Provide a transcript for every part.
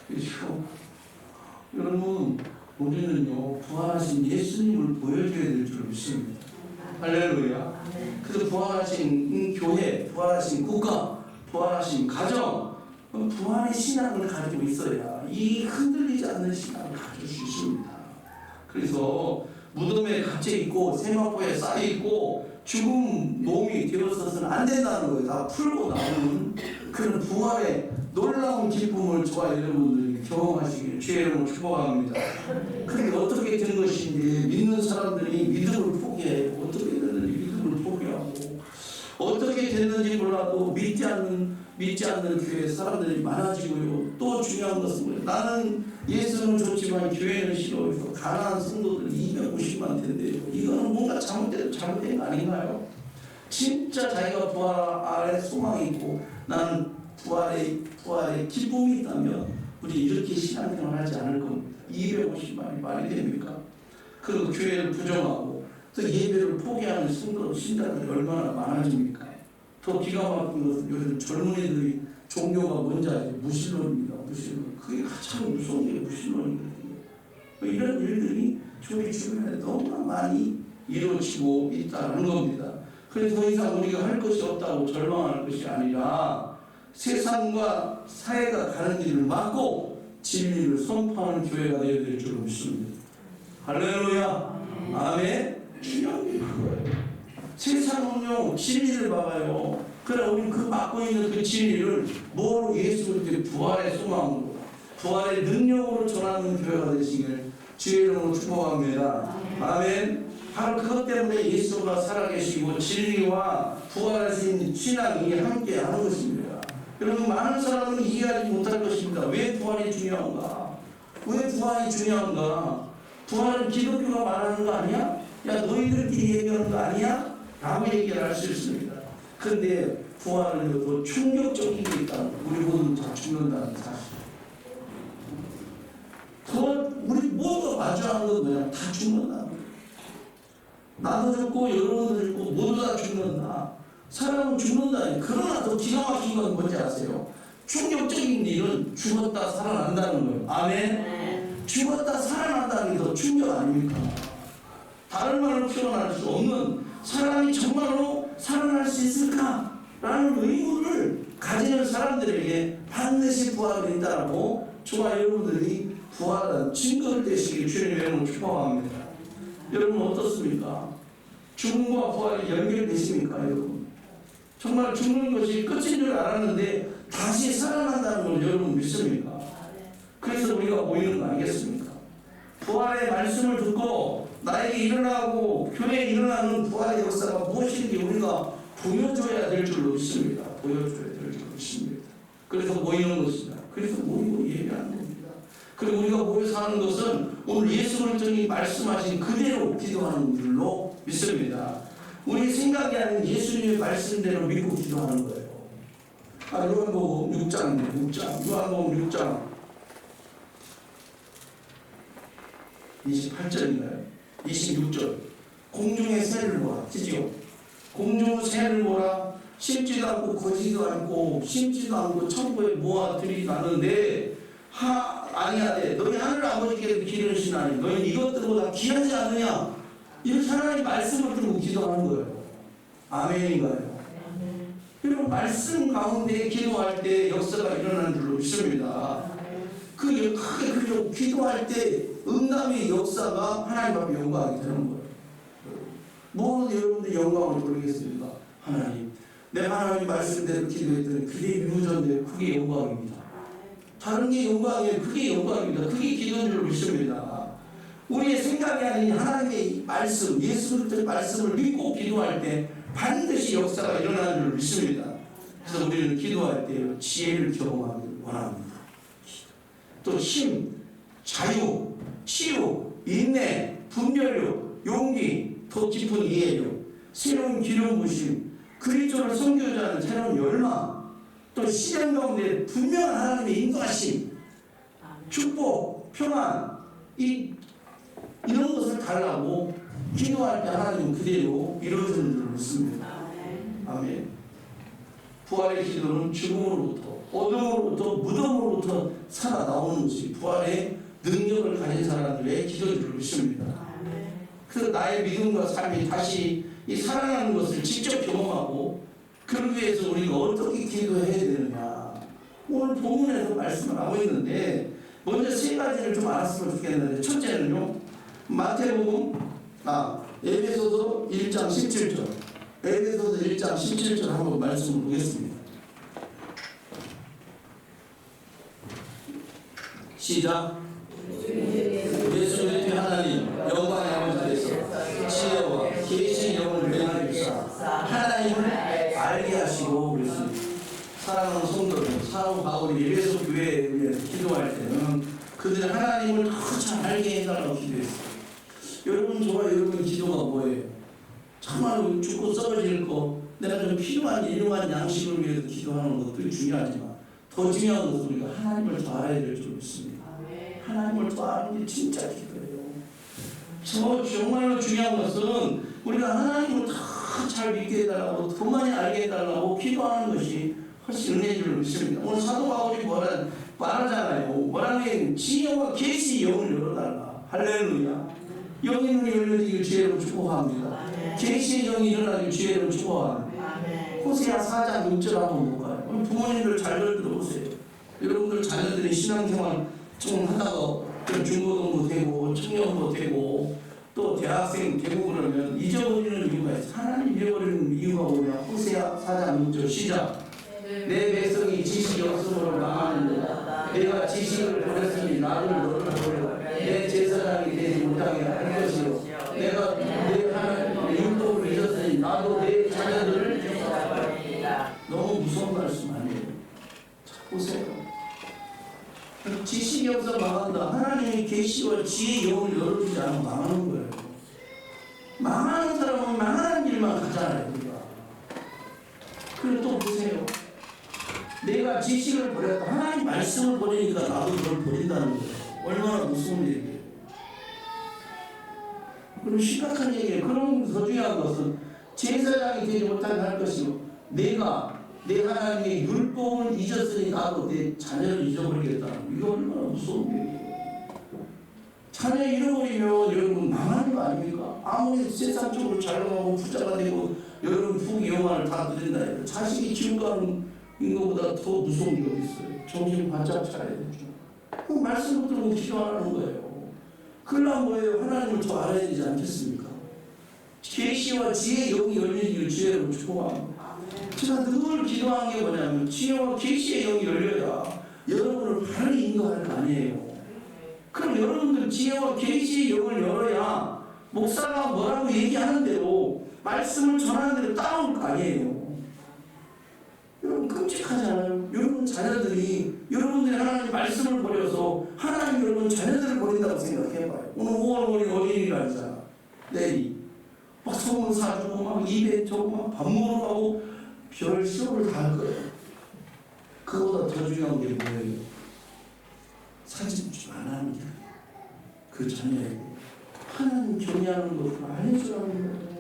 그렇죠? 여러분, 우리는요, 부활하신 예수님을 보여줘야 될 줄 믿습니다. 할렐루야. 그래서 부활하신 교회, 부활하신 국가, 부활하신 가정, 부활의 신앙을 가지고 있어야 이 흔들리지 않는 신앙을 가질 수 있습니다. 그래서 무덤에 갇혀있고 세마포에 쌓여있고 죽음 몸이 되어서는 안 된다는 거예요. 다 풀고 나오는 그런 부활의 놀라운 기쁨을 저와 여러분들이 경험하시기를 주의 이름으로 축복합니다. 그런데 어떻게 된 것인지 믿는 사람들이 믿음을 포기해요. 어떻게 됐는지 믿음을 포기하고 어떻게 됐는지 몰라도 믿지 않는 교회 사람들이 많아지고요. 또 중요한 것은 나는 예수는 좋지만 교회는 싫어해서 가난한 성도들 250만 된대요. 이거는 뭔가 잘못된 거 아닌가요? 진짜 자기가 부활 아래 소망이 있고 나는 부활의 기쁨이 있다면 우리 이렇게 신앙생활 하지 않을 겁니다. 250만이 말이 됩니까? 그 교회를 부정하고 또 예배를 포기하는 신자들이 얼마나 많아집니까? 더 기가 막힌 것은 요즘 젊은이들이 종교가 뭔지 알죠? 무신론입니다. 무신론. 그게 참 무서운 게 무신론이거든요. 이런 일들이 저희 주변에 너무나 많이 이루어지고 있다는 겁니다. 그래서 더 이상 우리가 할 것이 없다고 절망할 것이 아니라 세상과 사회가 가는 길을 막고 진리를 선포하는 교회가 되어야 될 줄 믿습니다. 할렐루야. 아멘. 중요한 게 그거예요. 세상은요 진리를 막아요. 그러나 우리는 그 막고 있는 그 진리를 뭐로 예수 그리스도의 부활의 소망으로 부활의 능력으로 전하는 교회가 되시길 주의 이름으로 축복합니다. 아멘. 바로 그것 때문에 예수가 살아계시고 진리와 부활하신 신앙이 함께 하는 것입니다. 여러분 많은 사람은 이해하지 못할 것입니다. 왜 부활이 중요한가? 왜 부활이 중요한가? 부활은 기독교가 말하는 거 아니야? 야 너희들끼리 얘기하는 거 아니야? 라고 얘기를 할 수 있습니다. 그런데 부활은 더 충격적인 게 있다. 우리 모두 다 죽는다는 사실. 우리 모두가 마주하는 건 뭐냐? 다 죽는다. 나도 죽고 여러분도 죽고 모두 다 죽는다. 사람은 죽는다. 그러나 더 기가 막힌 건 뭔지 아세요? 충격적인 일은 죽었다 살아난다는 거예요. 아멘. 죽었다 살아난다는 게 더 충격 아닙니까? 다른 말로 표현할 수 없는 사람이 정말로 살아날 수 있을까라는 의문을 가지는 사람들에게 반드시 부활이 있다라고 저와 여러분들이 부활한 증거를 되시길 주님의 이름으로 축복합니다. 여러분 어떻습니까? 죽음과 부활이 연결되십니까 여러분? 정말 죽는 것이 끝인 줄 알았는데 다시 살아난다는 걸 여러분 믿습니까? 그래서 우리가 모이는 거 아니겠습니까? 부활의 말씀을 듣고 나에게 일어나고 교회에 일어나는 부활의 역사가 무엇인지 우리가 보여줘야 될 줄로 믿습니다. 보여줘야 될 줄로 믿습니다. 그래서 모이는 것이다. 그래서 모이고 예배하는 겁니다. 그리고 우리가 모여서 하는 것은 오늘 예수 그리스도님이 말씀하신 그대로 기도하는 줄로 믿습니다. 우리 생각이 아닌 예수님의 말씀대로 믿고 기도하는 거예요. 요한복음 6장 요한복음 6장 28절인가요? 26절. 공중의 새를 보라. 지지요. 공중의 새를 보라. 심지도 않고 거지도 않고 심지도 않고 천국에 모아들이지도 않는데 아니하되 너희 하늘 아버지께서 기르시나니 너희 이것들보다 귀하지 않느냐. 이렇게 하나님 말씀을 들고 기도하는 거예요. 아멘인가요? 그리고 말씀 가운데 기도할 때 역사가 일어나는 줄로 믿습니다. 그리고 기도할 때 응답의 역사가 하나님 앞에 영광이 되는 거예요. 모든 여러분들 영광을 돌리겠습니다. 하나님, 내가 하나님 말씀대로 기도했더니 그게 이루어졌는데 그게 영광입니다. 다른 게 영광이에요. 그게 영광입니다. 그게 기도인 줄 믿습니다. 우리의 생각이 아닌 하나님의 말씀, 예수 그리스도의 말씀을 믿고 기도할 때 반드시 역사가 일어나는 줄 믿습니다. 그래서 우리는 기도할 때 지혜를 경험하길 원합니다. 또 힘, 자유, 치유, 인내, 분별력, 용기, 더 깊은 이해력, 새로운 기름 부심, 그리스도를 섬기고자 하는 새로운 열망, 또 시련 가운데 분명한 하나님의 인도하심, 축복, 평안, 이런 것을 달라고 기도할 때 하나님은 그대로 이루어지는 줄 믿습니다. 아멘. 부활의 기도는 죽음으로부터 어둠으로부터 무덤으로부터 살아나오는 것이 부활의 능력을 가진 사람들의 기도인 줄 믿습니다. 그래서 나의 믿음과 삶이 다시 이 살아나는 것을 직접 경험하고 그러기 위해서 우리가 어떻게 기도해야 되느냐. 오늘 본문에서 말씀을 하고 있는데 먼저 세 가지를 좀 알았으면 좋겠는데 첫째는요. 마태복음 에베소서 1장 17절 에베소서 1장 17절 한번 말씀을 보겠습니다. 시작. 예수 그리스도 하나님 영광의 아버지께서 지혜와 계신 영을 매겨주사 하나님을 알게 하시고 그랬습니다. 사랑하는 성도들, 사도 바울이 에베소 교회에 위해서 기도할 때는 그들이 하나님을 더 잘 알게 해달라고 기도했어요. 여러분, 저와 여러분 기도가 뭐예요? 정말 죽고 썩어질 거, 내가 좀 필요한 일용한 양식을 위해서 기도하는 것도 중요하지만 더 중요한 것은 우리가 하나님을 더 알아야 될 줄 믿습니다. 하나님을 더 아는 게 진짜 기도예요. 정말로 중요한 것은 우리가 하나님을 더 잘 믿게 해달라고, 더 많이 알게 해달라고 기도하는 것이 훨씬 은혜인 줄 믿습니다. 오늘 사도 바울이 말하잖아요. 뭐라면 지혜와 계시 영을 열어달라. 할렐루야. 영의 눈이 열려지길 주의로 축복합니다. 계시의 영이 일어나길 주의로 축복합니다. 호세아 4장 6절 한번 볼까요? 부모님들 잘 들어보세요. 여러분들 자녀들이 신앙생활 좀 하다가 중고등부 되고 청년부 되고 또 대학생 되고 그러면 잊어버리는 이유가 있어요. 하나님 잊어버리는 이유가 뭐냐? 호세아 4장 6절 시작. 내 백성이 지식이 없음으로 망하는도다. 내가 지식을 버렸으니 나를 너를 버려 내 제사장이 되지 못하게 할 것이요. 내가 내 하나님의 율법을 잊었으니 나도 내 자녀들을 잊어버리리라. 너무 무서운 말씀 아니에요? 자, 보세요. 지식이 없어 망한다. 하나님의 계시와 지혜의 영을 열어주지 않으면 망하는 거예요. 망하는 사람은 망하는 길만 가잖아요. 우리가. 그리고 또 보세요. 내가 지식을 버렸다. 하나님 말씀을 버리니까 나도 그걸 버린다는 거예요. 얼마나 무서운 얘기예요. 그럼 심각한 얘기예요. 그럼 더 중요한 것은 제사장이 되지 못하게 할 것이고 내가 내 하나님의 율법을 잊었으니 나도 내 자녀를 잊어버리겠다. 이거 얼마나 무서운 얘기예요. 자녀 잃어버리면 여러분 망하는 거 아닙니까? 아무리 세상적으로 잘 나가고 부자가 되고 여러분 부귀영화를 다 누린다 해도 자식이 지옥가는 것보다 더 무서운 게 어디 있어요. 정신 바짝 차려야 되죠. 그 말씀을 들고 기도 안 하는 거예요. 그러려면 뭐예요? 하나님을 더 알아야 되지 않겠습니까? 계시와 지혜의 영이 열리기를 주의로 축복합니다. 제가 늘 기도한 게 뭐냐면 지혜와 계시의 영이 열려야 여러분을 바로 인도할 거 아니에요. 그럼 여러분들 지혜와 계시의 영을 열어야 목사가 뭐라고 얘기하는 대로 말씀을 전하는 대로 따라올 거 아니에요. 여러분 끔찍하잖아요. 여러분 자녀들이 여러분들이 하나님 말씀을 버려서 하나님 여러분 자녀들을 버린다고 생각해봐요. 오늘 5월 5일 어린이날 하잖아. 내일 막 선물 사주고 막 입에 저고 막 밥 먹으러 가고 별 쇼를 다 할 거예요. 그거보다 더 중요한 게 뭐예요? 사진 좀 안 하는 게 그 자녀에게 하나님 경외하는 것을 알려주라는 거예요.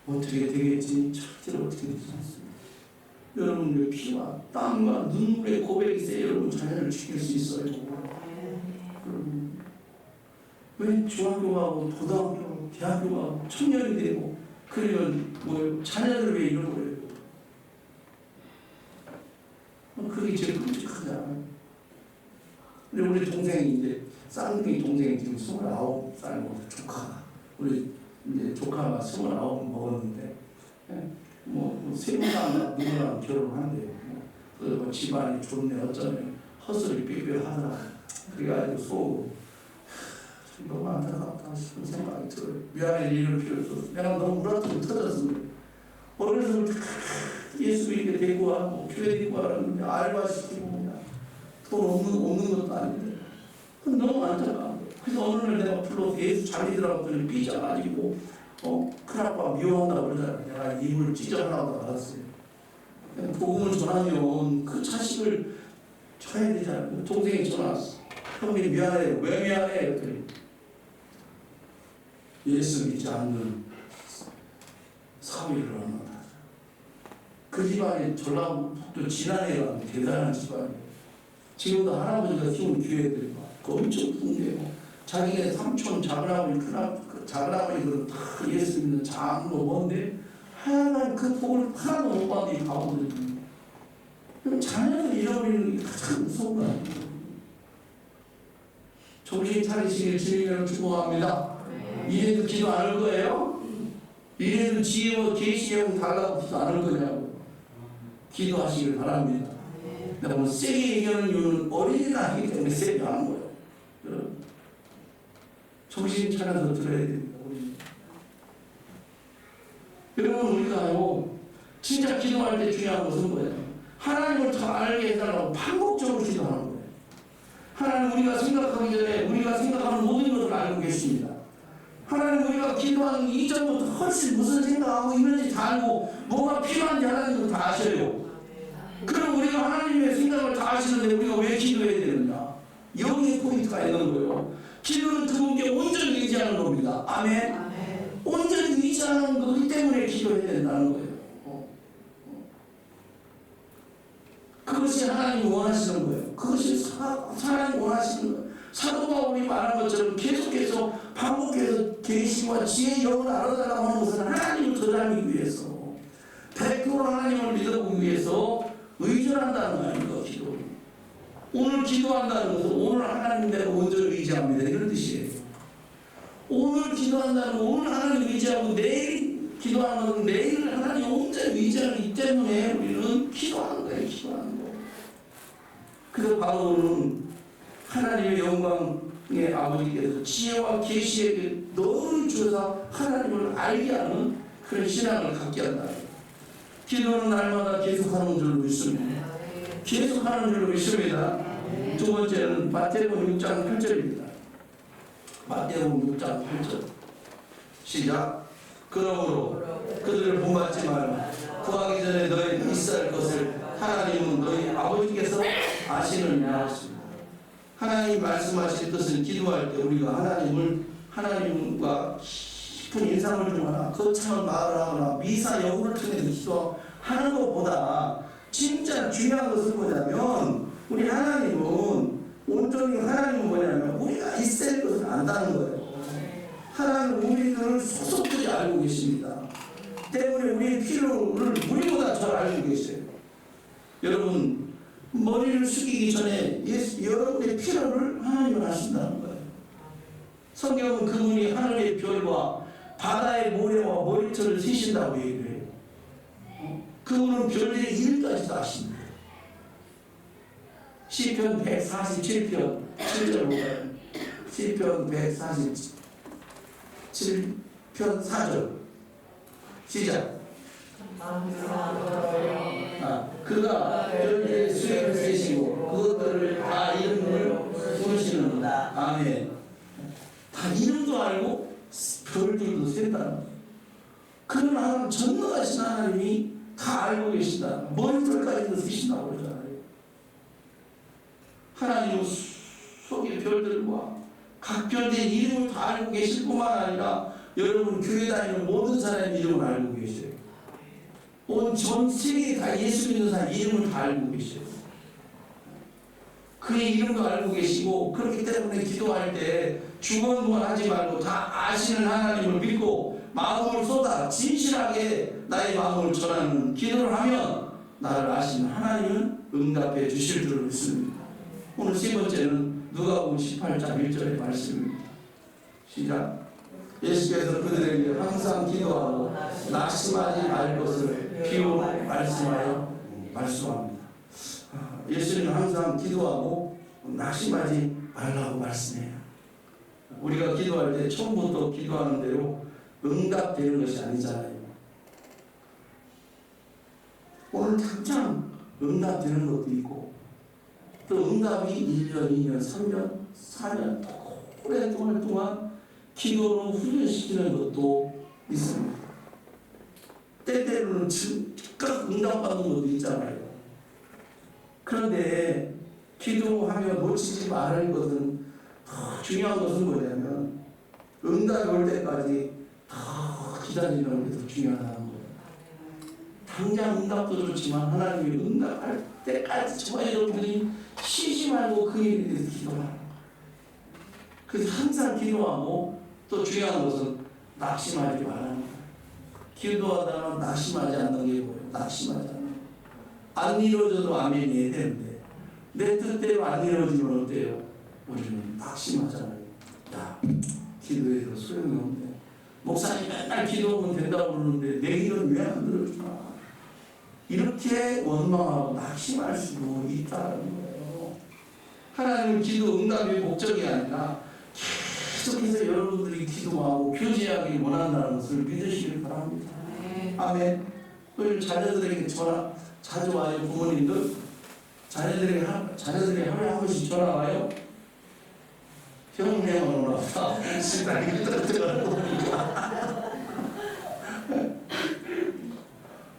어떻게 되겠지? 절대로 어떻게 되지 않습니다. 여러분의 피와 땀과 눈물의 고백이 있어야 여러분 자녀를 지킬 수 있어요. 왜 중학교 가고 고등학교, 대학교 가고 청년이 되고 그러면 뭐 자녀들을 왜 잃어버려요? 그게 제일 끔찍하잖아요. 근데 우리 동생이 이제 쌍둥이 동생이 지금 29살 조카 우리 이제 조카가 29 먹었는데 뭐 세무사나 누구랑 결혼한대요. 뭐 집안이 좋네 어쩌면 헛소리 삐삐 하더라. 그래가지고 속 너무 안타깝다 싶은 생각이 들어요. 미안해 이럴 필요 없어. 내가 너무 물어뜯고 터졌습니다. 어려서 예수 믿게 데리고 와고 교회 데리고 와라는데 알바 시키고 그냥 돈 없는 것도 아닌데 너무 안타까워. 그래서 어느 날 내가 불러서 예수 잘 믿으라고 했더니 삐져가지고 큰아빠 미워한다고 그러잖아. 내가 입을 찢어하라고 나갔어요. 복음을 전하면 그 자식을 쳐야 되잖아요. 동생이 전화 왔어. 형님 미안해요. 왜 미안해? 그랬더니 예수 믿지 않는 사위를 얻는다. 그 집안이 전라북도 진안에 가면 대단한 집안이에요. 지금도 할아버지가 키운 교회들이 엄청 풍부해요. 자기네 삼촌, 작은아버지, 작은아버지들은 다 예수 믿는 장로 뭔데 하나님 그 복을 하나도 못 받는 바보들이. 자녀를 잃어버리는 게 가장 무서운 거 아니에요. 정신 차리시길 주님을 축복합니다. 이래도 기도 안 할 거예요? 이래도 지혜와 계시형 달라고 기도 안 할 거냐고 기도하시길 바랍니다. 너무 세게 얘기하는 이유는 어린이날이기 때문에 세게 하는 거예요. 정신 차려서 들어야 됩니다. 여러분 우리가요 진짜 기도할 때 중요한 것은 뭐예요? 하나님을 더 알게 해달라고 반복적으로 기도하는 거예요. 하나님 우리가 생각하기 전에 우리가 생각하는 모든 것을 알고 계십니다. 하나님 우리가 기도하는 이전부터 훨씬 무슨 생각하고 있는지 다 알고 뭐가 필요한지 하나님도 다 아셔요. 그럼 우리가 하나님의 생각을 다 아시는데 우리가 왜 기도해야 되느냐? 여기에 포인트가 있는 거예요. 기도는 그분께 온전히 의지하는 겁니다. 아멘. 온전히 의지하는 거기 때문에 기도해야 된다는 거예요. 그것이 하나님이 원하시는 거예요. 그것이 하나님이 원하시는 거예요. 사도 바울이 말한 것처럼 계속해서 반복해서 계시와 지혜의 영을 알아달라고 하는 것은 하나님을 더 닮기 위해서 100% 하나님을 믿어보기 위해서 의존한다는 거 아닙니까? 기도. 오늘 기도한다는 것은 오늘 하나님 내가 온전히 의지합니다. 이런 뜻이에요. 오늘 기도한다는 건 오늘 하나님 의지하고 내일 기도하는 것은 내일 하나님 온전히 의지하기 때문에 우리는 기도하는 거예요. 기도하는 거. 그래서 바로는 하나님의 영광의 아버지께서 지혜와 계시에게 너를 주셔서 하나님을 알게 하는 그런 신앙을 갖게 한다. 기도는 날마다 계속하는 줄로 믿습니다. 계속하는 줄로 믿습니다. 두 번째는 마태복음 6장 8절입니다. 마태복음 6장 8절 시작. 그러므로 그들을 본받지 말라. 구하기 전에 너희가 있어야 할 것을 하나님은 너희 아버지께서 아시느냐 하십니다. 하나님 말씀하실 뜻은 기도할 때 우리가 하나님과 깊은 인상을 주거나 거창한 말을 하거나 미사 여구를 통해서 기도하는 것보다 진짜 중요한 것은 뭐냐면 우리 하나님은 온전히 하나님은 뭐냐면 우리가 있어야 할 것을 안다는 거예요. 하나님은 우리들을 소속들이 알고 계십니다. 때문에 우리의 필요를 우리보다 잘 알고 계세요. 여러분 머리를 숙이기 전에 여러분의 필요를 하나님은 아신다는 거예요. 성경은 그분이 하늘의 별과 바다의 모래와 머리털을 세신다고 얘기를 해요. 그분은 별들의 일까지도 아십니다. 시편 147편 7절 보면 시편 147편 4절 시작. 그가 별들의 수액을 세시고 그것들을 다 이름을 부르시는다. 아멘. 다 이름도 알고 별들도 센다는 거예요. 그런 하나님 전능하신 하나님이 다 알고 계신다. 머리털까지도 쓰신다고 그러잖아요. 하나님은 속의 별들과 각 별들의 이름을 다 알고 계실 뿐만 아니라 여러분 교회 다니는 모든 사람의 이름을 알고 계세요. 온 전 세계에 다 예수 믿는 사람 이름을 다 알고 계세요. 그의 이름도 알고 계시고 그렇기 때문에 기도할 때 중언부언하지 말고 다 아시는 하나님을 믿고 마음을 쏟아 진실하게 나의 마음을 전하는 기도를 하면 나를 아시는 하나님은 응답해 주실 줄 믿습니다. 오늘 세 번째는 누가복음 18장 1절의 말씀입니다. 시작. 예수께서 그들에게 항상 기도하고 낙심하지 말 것을 비유로 말씀합니다. 예수님은 항상 기도하고 낙심하지 말라고 말씀해요. 우리가 기도할 때 처음부터 기도하는 대로 응답되는 것이 아니잖아요. 오늘 당장 응답되는 것도 있고 또 응답이 1년, 2년, 3년, 4년 오랫동안 동안 기도로 훈련시키는 것도 있습니다. 때때로는 즉각 응답받는 것도 있잖아요. 그런데 기도하며 놓치지 말할 것은 더 중요한 것은 뭐냐면 응답이 올 때까지 더 기다리는 게 더 중요하다는 거예요. 당장 응답도 좋지만 하나님이 응답할 때까지 저와 여러분들이 쉬지 말고 그 일에 대해서 기도하는 거예요. 그래서 항상 기도하고 또 중요한 것은 낙심하지 말라는 거예요. 기도하다가 낙심하지 않는 게 뭐예요? 낙심하지 않는 거예요. 안 이루어져도 아멘이 해야 되는데 내 뜻대로 안 이루어지면 어때요? 우리는 낙심하잖아요. 야, 기도해도 소용이 없네. 목사님 맨날 기도하면 된다고 그러는데 내 일은 왜 안 들어주나? 이렇게 원망하고 낙심할 수도 있다는 거예요. 하나님은 기도 응답의 목적이 아니라 계속해서 여러분들이 기도하고 교제하기 원한다는 것을 믿으시길 바랍니다. 아멘. 우리 자녀들에게 전화 자주 와요. 부모님들 자녀들에게 하루에 한 번씩 전화 와요. 형님은 오나 보다. 시간이 떨어져가지고.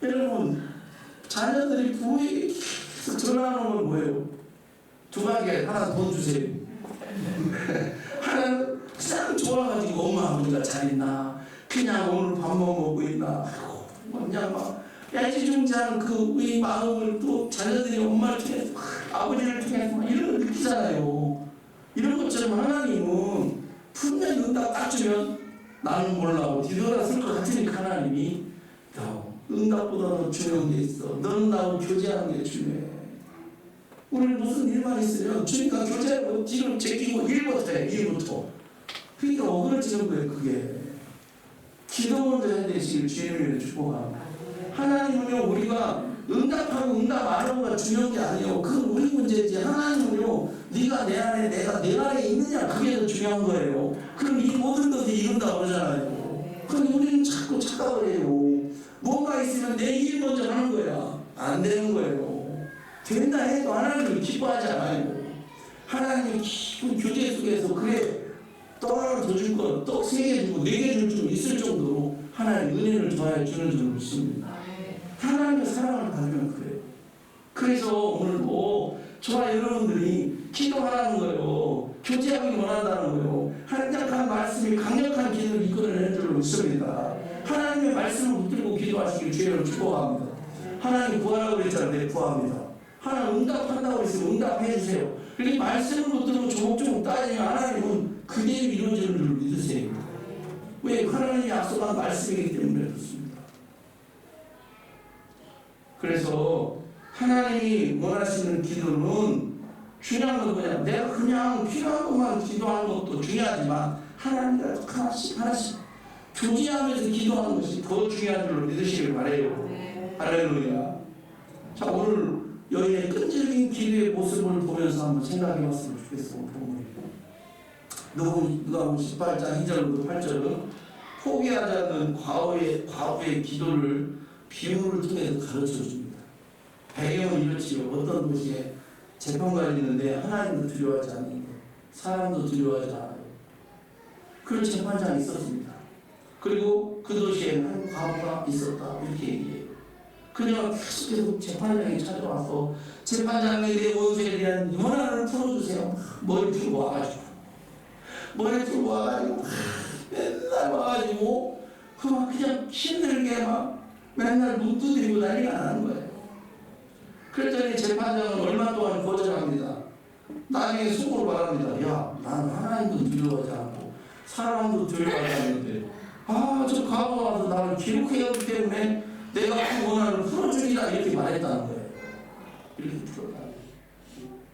여러분, 자녀들이 부모에게 계속 전화하는 건 뭐예요? 두 가지. 하나 돈 주세요. 하나는 그냥 좋아가지고 엄마 아버지가 잘 있나? 그냥 오늘 밥 먹고 있나? 그냥 막 애지중지하는 그 우리 마음을 또 자녀들이 엄마를 통해서 아버지를 통해서 막 이런 걸 느끼잖아요. 이런 것처럼 하나님은 분명히 응답 딱 주면 나는 몰라고 뒤돌아설 것 같으니까 하나님이 응답보다 더 중요한 게 있어. 너는 나하고 교제하는 게 중요해. 우리는 무슨 일만 있으면 주님과 교제하고 지금 제끼고 일부터 해. 일부터. 그러니까 어그러지는 거예요. 그게. 기도 먼저 해야 되시길 주님을 축복합니다. 하나님은요 우리가 응답하고 응답 안 하고가 중요한 게 아니에요. 그건 우리 문제지. 하나님은요 네가 내 안에 내가 내 안에 있느냐 그게 더 중요한 거예요. 그럼 이 모든 것을 이룬다 그러잖아요. 그럼 우리는 자꾸 착각을 해요. 뭔가 있으면 내 일 먼저 하는 거야. 안 되는 거예요. 된다 해도 하나님을 기뻐하지 않아요. 하나님이 깊은 교제 속에서 그래 떡 하나 더 줄 거, 떡 3개 주고 4개 줄 줄 있을 정도로 하나님 은혜를 더하여 주는 줄 믿습니다. 하나님의 사랑을 받으면 그래요. 그래서 오늘 저와 여러분들이 기도하라는 거예요. 교제하기 원한다는 거예요. 한약한 말씀이 강력한 기도를 이끌어내는 줄 믿습니다. 하나님의 말씀을 붙들고 기도하시길 주의를 축복합니다. 하나님 구하라고 그랬잖아요. 네, 구합니다. 하나님 응답한다고 그랬으면 응답해 주세요. 그렇게 말씀을 붙들고 조목조목 따지면 하나님은 그대로 이루어지는 줄 믿으세요. 왜? 하나님이 약속한 말씀이기 때문에 그렇습니다. 그래서 하나님이 원하시는 기도는 중요한 건 뭐냐? 내가 그냥 필요한 것만 기도하는 것도 중요하지만 하나님과 하나씩 교제하면서 기도하는 것이 더 중요한 줄로 믿으시길 바라요. 할렐루야. 자, 오늘 여인의 끈질긴 기도의 모습을 보면서 한번 생각해 봤으면 좋겠어요. 누가복음 18장 2절부터 8절은 포기하지 않는 과거의 기도를 비유를 통해서 가르쳐 줍니다. 배경은 이렇지요. 어떤 도시에 재판관이 있는데 하나님도 두려워하지 않는 것, 사람도 두려워하지 않아요. 그런 재판장이 있었습니다. 그리고 그 도시에 한 과부가 있었다. 이렇게 얘기해요. 그녀가 계속해서 재판장이 찾아와서 재판장이 내 원수에 대한 원한을 풀어주세요. 머리 풀고 와가지고 맨날 와가지고 그냥 힘들게 막 맨날 눈 두드리고 난리가 나는 거예요. 그랬더니 재판장은 얼마 동안 거절합니다. 나중에 속으로 말합니다. 야, 나는 하나님도 두려워하지 않고 사람도 두려워하지 않는데 저 과거가 와서 나를 기록해왔기 때문에 내가 그 원한을 풀어주리라 이렇게 말했다는 거예요. 이렇게 풀어라.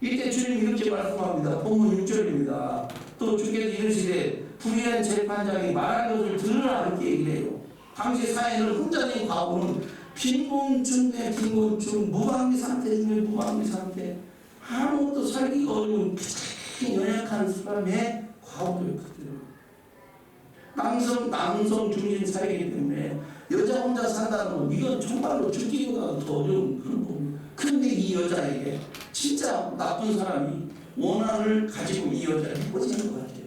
이때 주님이 이렇게 말씀합니다. 본문 6절입니다. 또 주께서 이르시되 불의한 재판장이 말한 것을 들으라 이렇게 얘기를 해요. 당시 사회는 혼자된 과부는 빈곤층 내 빈곤층, 무방비 상태 중에 무방비 상태, 아무것도 살기가 어려운 가장 연약한 사람의 과부였거든요. 남성 중심 사회이기 때문에 여자 혼자 산다는 건 이건 정말로 죽기보다 더 어려운 그런 겁니다. 그런데 이 여자에게 진짜 나쁜 사람이 원한을 가지고 이 여자를 꽂은 것 같아요.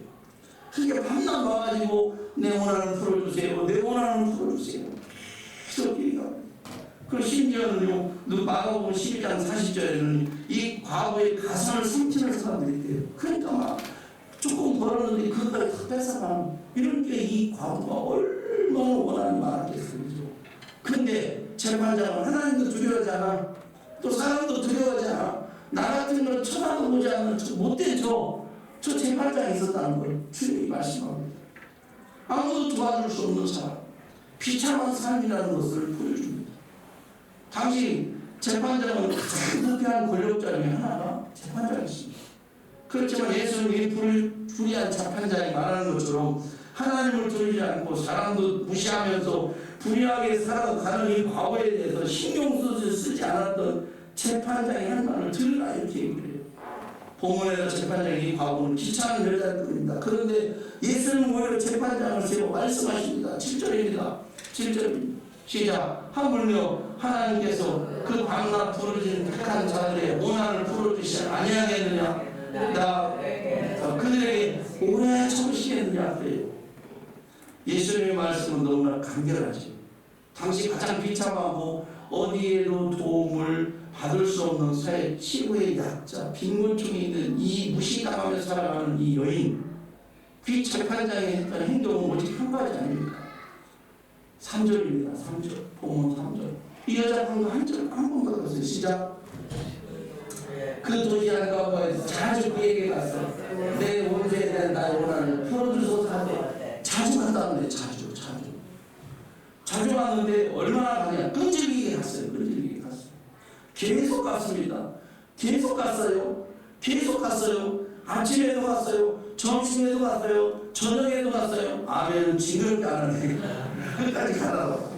그러니까 밤낮 와가지고 내 원한을 풀어주세요. 내 원한을 풀어주세요. 계속 얘기합니다. 그리고 심지어는요, 마가복음 12장 40절에는 이 과거의 가산을 삼키는 사람들이 있대요. 그러니까 막 조금 벌었는데 그것까지 다 뺏어가는 이런 게 이 과부가 얼마나 원한이 많았겠어요. 근데 재판장은 하나님도 두려워하지 않아. 또 사람도 두려워하지 않아. 나 같은 건 천하도 보지 않는 못된 저 재판장이 있었다는 걸 주님이 말씀합니다. 아무도 도와줄 수 없는 사람, 비참한 삶이라는 것을 보여줍니다. 당시 재판장은 가장 부패한 권력자 중에 하나가 재판장이었습니다. 그렇지만 예수님이 불의한 재판장이 말하는 것처럼 하나님을 두려워하지 않고 사람도 무시하면서 불의하게 살아가는 이 과거에 대해서 신경 쓰지 않았던 재판장이 한 말을 들으라 이렇게 얘기를 해요. 본문에서 재판장이 이 과거는 귀찮은 여자일 뿐입니다. 그런데 예수님은 오히려 재판장을 세워 말씀하십니다. 7절입니다. 7절입니다. 시작. 하물며 하나님께서 그 밤낮 부르짖는 택한 자들의 고난을 풀어주시지 아니하겠느냐? 그들에게 오래 참으시겠느냐? 그래요. 예수님의 말씀은 너무나 간결하죠. 당시 가장 비참하고 어디에도 도움을 받을 수 없는 사회 최고의 약자, 빈곤층이 있는 이 무시당하며 살아가는 이 여인, 그 재판장이 했던 행동은 오직 한 가지 아닙니까? 3절입니다. 3절. 보면 3절. 이 여자 방금 한번 더 갔어요. 시작. 그 도시 한가운데에서 자주 그에게 갔어. 내 원죄에 대한 나의 원한을 풀어주소서 하되 자주 간다는데 자주 갔는데 얼마나 가냐? 끈질기게 갔어요. 계속 갔습니다. 계속 갔어요. 아침에도 갔어요. 점심에도 갔어요. 저녁에도 갔어요. 아멘은 징그럽게 안 하네. 끝까지 가라고.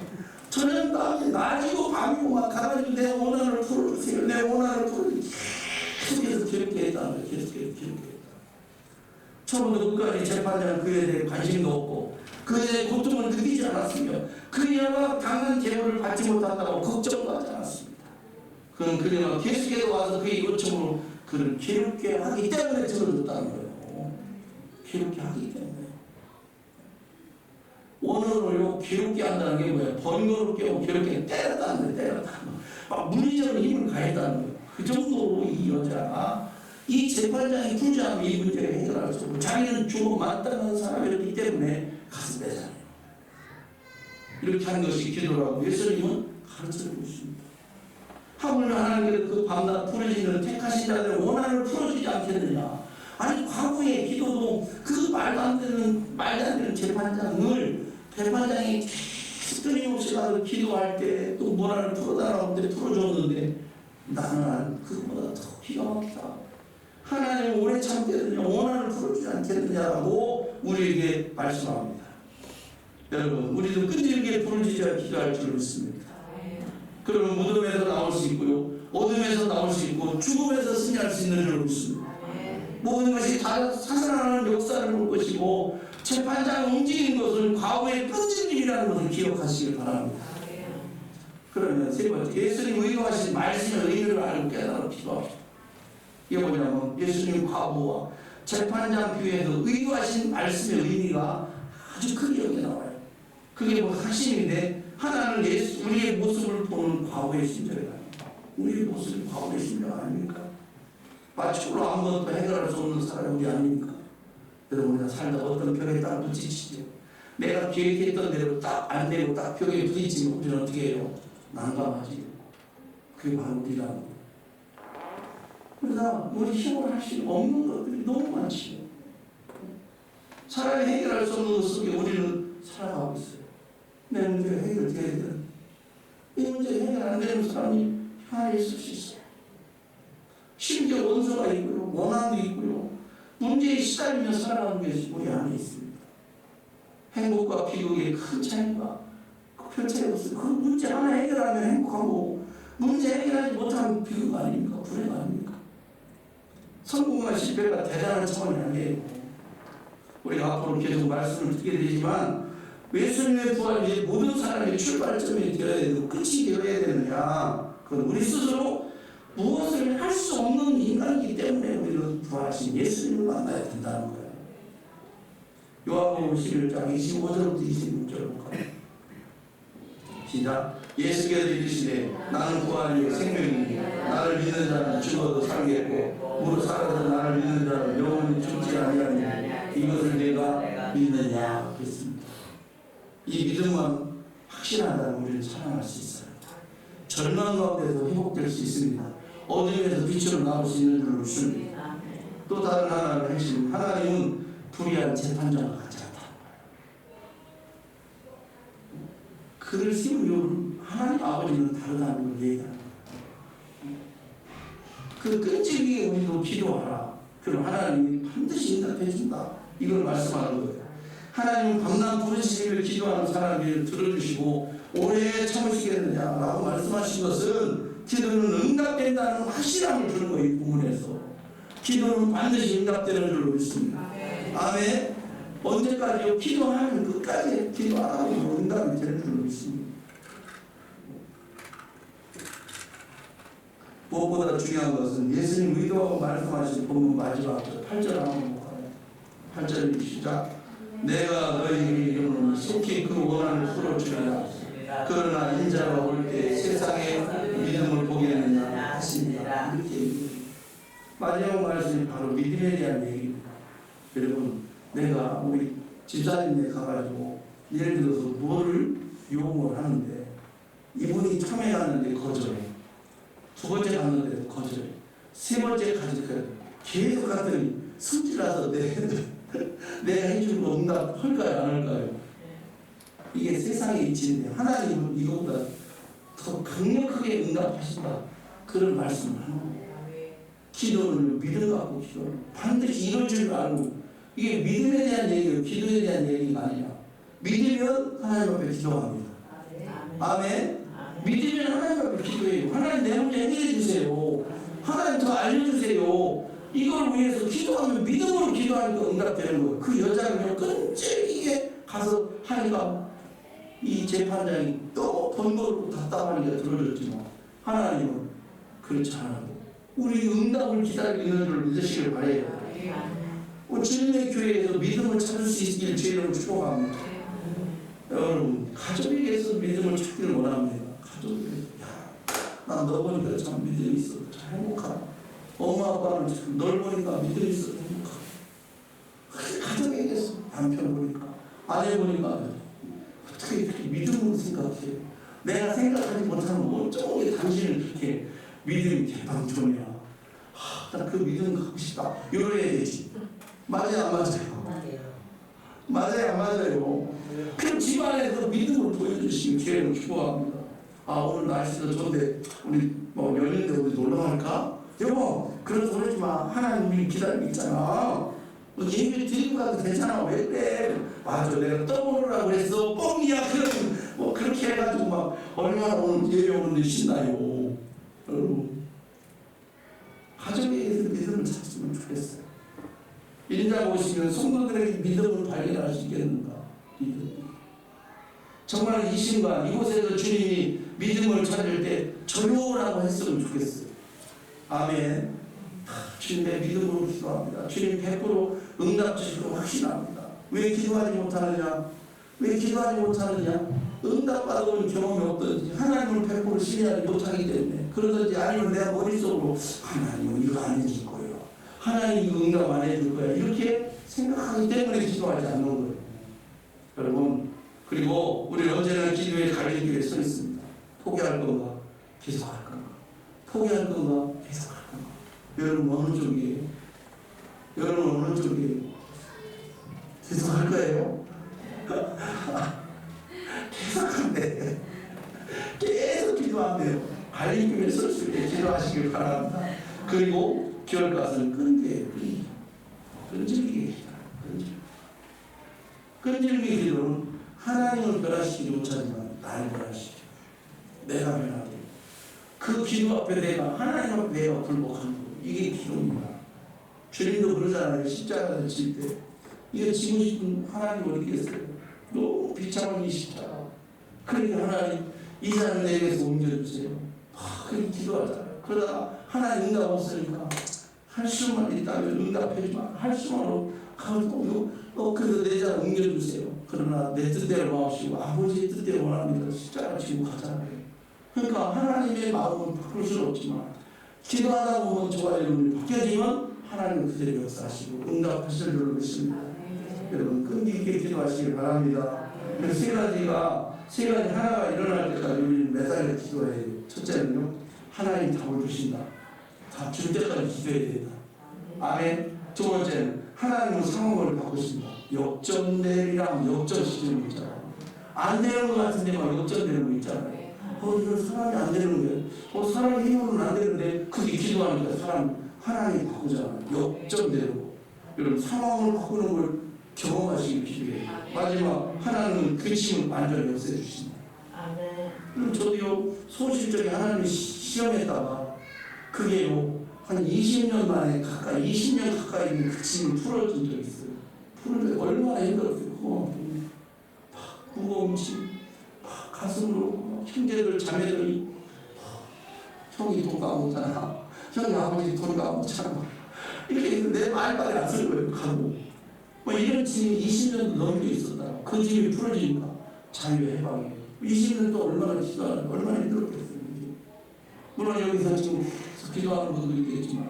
저는 낮이고 밤이고 막 가가지고 내 원한을 풀어주세요. 내 원한을 풀어주세요. 계속해서 기록해 했다는 거예요. 계속해서. 처음부터 끝까지 재판장은 그에 대해 관심도 없고 그에 대해 고통을 느끼지 않았으며 그녀가 당한 제보를 받지 못한다고 걱정도 하지 않았습니다. 그는 그녀가 계속해서 와서 그의 요청을 그를 괴롭게 하기 때문에 들어줬다는 거예요. 괴롭게 하기 때문에. 원어로 괴롭게 한다는 게 뭐예요? 번거롭게 하고 괴롭게 때렸다는 거예요. 막 물리적으로 힘을 가했다는 거예요. 그 정도로 이 여자가 이 재판장이 풀지 않으면 이 문제를 해결할 수 없고 자기는 죽어 마땅한 사람이었기 때문에 가서 빼잖아요. 이렇게 하는 것이 기도라고 예수님은 가르쳐주고 있습니다. 하물며 하나님께서 그 밤낮 풀어지는 택하신 자들의 원한을 풀어주지 않겠느냐. 아니 과거의 기도도 그 말도 안 되는 재판장이 계속 끊임없이 가서 기도할 때 또 원한을 풀어달라고 하는데 풀어줬는데 나는 그거보다 더 기가 막히다. 하나님 오래 참겠느냐, 원한을 풀어주지 않겠느냐라고 우리에게 말씀합니다. 여러분, 우리도 끈질기게 부르짖어 기도할 줄 믿습니다. 그러면 무덤에서 나올 수 있고요, 어둠에서 나올 수 있고, 죽음에서 승리할 수 있는 줄 믿습니다. 모든 것이 다 사살하는 역사를 볼 것이고, 재판장 움직이는 것은 과거의 끈질기라는 것을 기억하시길 바랍니다. 그러면 세 번째, 예수님 의도하신 말씀의 의미를 알고 깨달아 기도합시다. 이게 뭐냐면 예수님 과거와 재판장 비유에서 의도하신 말씀의 의미가 아주 크게 여기 나와요. 그게 뭐 핵심인데 하나는 우리의 모습을 보는 과거의 심정이다. 우리의 모습이 과거의 심정 아닙니까? 마침으로 아무것도 해결할 수 없는 사람이 우리 아닙니까? 여러분 우리가 살다 어떤 벽에 딱 부딪히죠. 내가 계획했던 대로 딱 안 되고 딱 벽에 부딪히면 우리는 어떻게 해요? 난감하지. 그게 바로 우리라는 거예요. 그러나 우리 힘으로 할 수 없는 것들이 너무 많지요. 사람이 해결할 수 없는 것 속에 우리는 살아가고 있어요. 내 문제가 해결돼야 되는 이 문제 해결 안 되는 사람이 하나 있을 수 있어요. 심지어 원수가 있고요, 원한도 있고요, 문제에 시달리며 살아가는 것이 우리 안에 있습니다. 행복과 비극의 큰 차이가 별 차이가 없어요. 그 문제 하나 해결하면 행복하고 문제 해결하지 못하면 비극 아닙니까? 불행 아닙니까? 성공과 실패가 대단한 차원이 아니에요. 우리가 앞으로 계속 말씀을 듣게 되지만 예수님의 부활이 모든 사람의 출발점이 되어야 되고 끝이 되어야 되느냐, 그건 우리 스스로 무엇을 할 수 없는 인간이기 때문에 우리는 부활하신 예수님을 만나야 된다는 거예요. 요한복음 11장 25절부터 26절 볼까요? 시작. 예수께서 이르시되 나는 부활이요 생명이니 나를 믿는 자는 죽어도 살겠고 무릇 살아서 나를 믿는 자는 영원히 죽지 아니하니 이것을 내가 믿느냐 그랬습니다. 이 믿음만 확실하다면 우리는 살아날 수 있어요. 절망 가운데서 회복될 수 있습니다. 어둠에서 빛으로 나올 수 있는 줄로 믿습니다. 또 다른 하나의 핵심, 하나님은 불의한 재판장과 같지 않다. 그를 세운 이유는 하나님 아버지는 다르다는 걸 얘기합니다. 그 끈질기게 우리도 기도하라. 그럼 하나님이 반드시 응답해 준다. 이걸 말씀하는 거예요. 하나님은 밤낮 부르시기를 기도하는 사람을 들어주시고 오래 참으시겠느냐라고 말씀하신 것은 기도는 응답된다는 확실함을 주는 거예요. 이 부분에서 기도는 반드시 응답되는 줄로 믿습니다. 아멘. 언제까지요? 기도하면 끝까지 기도 안 하고 응답이 되는 줄로 믿습니다. 무엇보다 중요한 것은 예수님 의도하고 말씀하신 본문 마지막 8절 한번 볼까요? 8절 시작. 내가 너희에게 이르노니 속히 그 원한을 풀어주리라. 그러나 인자가 올 때 세상에 믿음을 보겠느냐 하십니다. 이렇게 얘기해요. 마지막 말씀이 바로 믿음에 대한 얘기입니다. 여러분, 내가 우리 집사님네 가가지고 예를 들어서 뭐를 요구를 하는데 이분이 처음에 갔는데 거절해. 두 번째 갔는데 거절해. 세 번째 가지고 계속 갔더니 성질나서 내가 해주는 거 응답할까요? 안 할까요? 이게 세상의 이치인데 하나님은 이거보다 더 강력하게 응답하신다. 그런 말씀을 하는 거예요. 기도는 믿음 갖고 기도는 반드시 이룰 줄 알고 이게 믿음에 대한 얘기예요. 기도에 대한 얘기가 아니라 믿으면 하나님 앞에 기도합니다. 아멘. 믿으면 하나님 앞에 기도해요. 하나님 내 문제 해결해 주세요. 하나님 더 알려주세요. 이걸 위해서 기도하면 믿음으로 기도하니까 응답되는 거예요. 그 여자가 그냥 끈질기게 가서 하니까 이 재판장이 또 번거롭고 답답하니까 들어줬지만 하나님은 그렇지 않아도 우리 응답을 기다리고 있는 줄 믿으시길 바라요. 주님의 교회에서 믿음을 찾을 수 있기를 주님으로 축복합니다. 여러분, 가족에게서 믿음을 찾기를 원합니다. 가족에게서 난 너 보니까 참 믿음이 있어. 참 행복하다. 엄마 아빠는 참 널 보니까 믿음이 있어. 행복하다. 가족에게서 남편 보니까 아내 보니까 어떻게 이렇게 믿음으로 생각해. 내가 생각하지 못하는 어쩌면 게 당신을 그렇게 믿음이 대방촌이야. 나 그 믿음 갖고 싶다. 이래야 되지. 맞아요, 안 맞아요? 맞아요, 안 맞아요? 그럼 집안에서 믿음을 보여주시면 교회를 축복합니다. 아, 오늘 날씨도 좋은데 우리 뭐 연인데 우리 놀러 갈까? 여보, 그런 소리 하지 마. 하나님 우리 기다리고 있잖아. 뭐 얘기를 드리고 가도 되잖아. 왜 그래? 맞아, 내가 떠오르라고 그랬어. 뻥이야. 그럼 뭐 그렇게 해가지고 막 얼마나 오늘 예배 오는데 신나요. 여러분, 가족에게서 믿음을 찾으면 좋겠어요. 인자 보시면 성도들에게 믿음을 발견할 수 있겠는가? 정말 이 순간 이곳에서 주님이 믿음을 찾을 때 조용하라고 했으면 좋겠어요. 아멘. 주님의 믿음으로 기도합니다. 주님 100% 응답 주실 거 확신합니다. 왜 기도하지 못하느냐? 왜 기도하지 못하느냐? 응답 받아본 경험이 없든지 하나님을 100% 신뢰하지 못하기 때문에 그러든지 아니면 내가 머릿속으로 하나님은 이거 안 해줄 거예요. 하나님 이거 응답 안 해줄 거야. 이렇게 생각하기 때문에 기도하지 않는 거예요. 여러분, 그리고 우리는 언제나 기도의 갈림길에 서 있습니다. 포기할 건가? 계속할 건가? 포기할 건가? 계속할 건가? 여러분 어느 쪽이에요? 여러분 어느 쪽이에요? 계속할 거예요? 계속한대. 계속 기도한대요. 갈림길에 설 수 있게 기도하시길 바랍니다. 그리고 결과는 끈기예요. 끈질기게 끈질기게 기도는 하나님을 변화시키지 못하지만 나를 변화시켜. 내가 변하게. 그 기도 앞에 내가 하나님 앞에 내가 굴복하는 거. 이게 기도입니다. 주님도 그러잖아요. 십자가를 질 때 이거 지고 싶은 하나님을 이겼어요. 너무 비참한 이 십자가. 그러니까 하나님 이 잔을 내게서 옮겨주세요. 그렇게 기도하잖아요. 그러다가 하나님 응답 없으니까 할 수만 있다면 응답해주면 할 수만 가지고 그래서 내 잔 옮겨주세요. 그러나 내 뜻대로 마옵시고 아버지의 뜻대로 원합니다. 십자가 지고 가잖아요. 그러니까 하나님의 마음은 바꿀 수는 없지만 기도하다 보면 좋아요. 바뀌어지면 하나님은 그대로 역사하시고 응답하실 줄로 믿습니다. 여러분 끈기 있게 기도하시길 바랍니다. 세 가지 하나가 일어날 때까지 우리는 매달려 기도해야 돼요. 첫째는요, 하나님 답을 주신다. 답 줄 때까지 기도해야 된다. 아멘. 두 번째는 하나님은 상황을 바꾸신다. 역전되리랑 역전 시점이 있잖아요. 안 되는 것 같은데 막 역전되는 거 있잖아요. 이거 사람이 안 되는 거예요. 사람 힘으로는 안 되는데 그게 기도하니까 하나님 바꾸잖아요. 역전되고. 여러분 상황을 바꾸는 걸 경험하시길 기도해요. 마지막 하나님은 그 짐을 완전히 없애주신다. 그럼 저도요 소실적인 하나님의 시험에다가 그게요 한 20년 만에 가까이 20년 가까이 있는 그 짐을 풀어준 적이 있어요. 풀을 때 얼마나 힘들었어요. 무거운 짐 가슴으로 형제들 자매들이 형이 돈 까먹잖아. 형이 아버지 돈 까먹잖아. 이렇게 내 말까지 안 쓸 거예요. 가고 이런 짐이 20년도 넘게 있었다. 그 짐이 풀어지니까 자유의 해방이에요. 20년 또 얼마나 기도하는 얼마나 힘들었겠어요. 물론 여기서 지금 기도하는 분도 있겠지만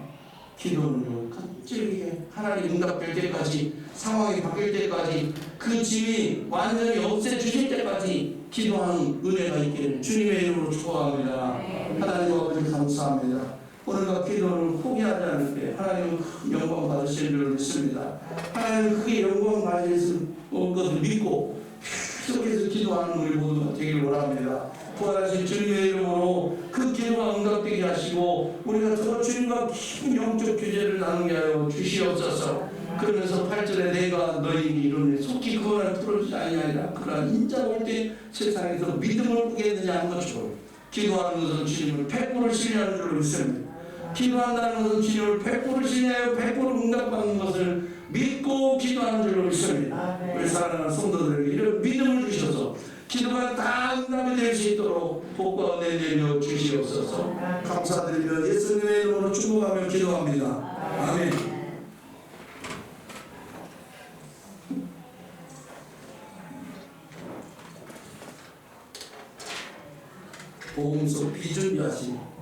기도는요 갑자기 하나님 응답될 때까지 상황이 바뀔 때까지 그 짐이 완전히 없애주실 때까지 기도하는 은혜가 있기를 주님의 이름으로 축복합니다. 하나님 아버지 감사합니다. 오늘과 기도를 포기하지 않을 때 하나님은 큰 영광 받으실 줄 믿습니다. 하나님은 크게 영광 받으실 것을 믿고 계속해서 기도하는 우리 모두가 되길 원합니다. 부활하신 주님의 이름으로 그 기도가 응답되게 하시고 우리가 더 주님과 깊은 영적 교제를 나누게 하여 주시옵소서. 그러면서 8절에 내가 너희에게 이르노니 속히 그거나 풀어주지 아니하리라. 그러나 인자 올 때 세상에서 믿음을 꾸겠느냐 하는 것처럼 기도하는 것은 주님을 100% 신뢰하는 줄로 믿습니다. 기도한다는 것은 주님을 100% 신뢰하여 100% 응답받는 것을 믿고 기도하는 줄로 믿습니다. 우리 사랑하는 성도들에게 이런 믿음을 주셔서 기도가 다 응답이 될 수 있도록 복과 은혜 내려 주시옵소서. 감사드리며 예수님의 이름으로 축복하며 기도합니다. 아멘. 복음서 비준비하시고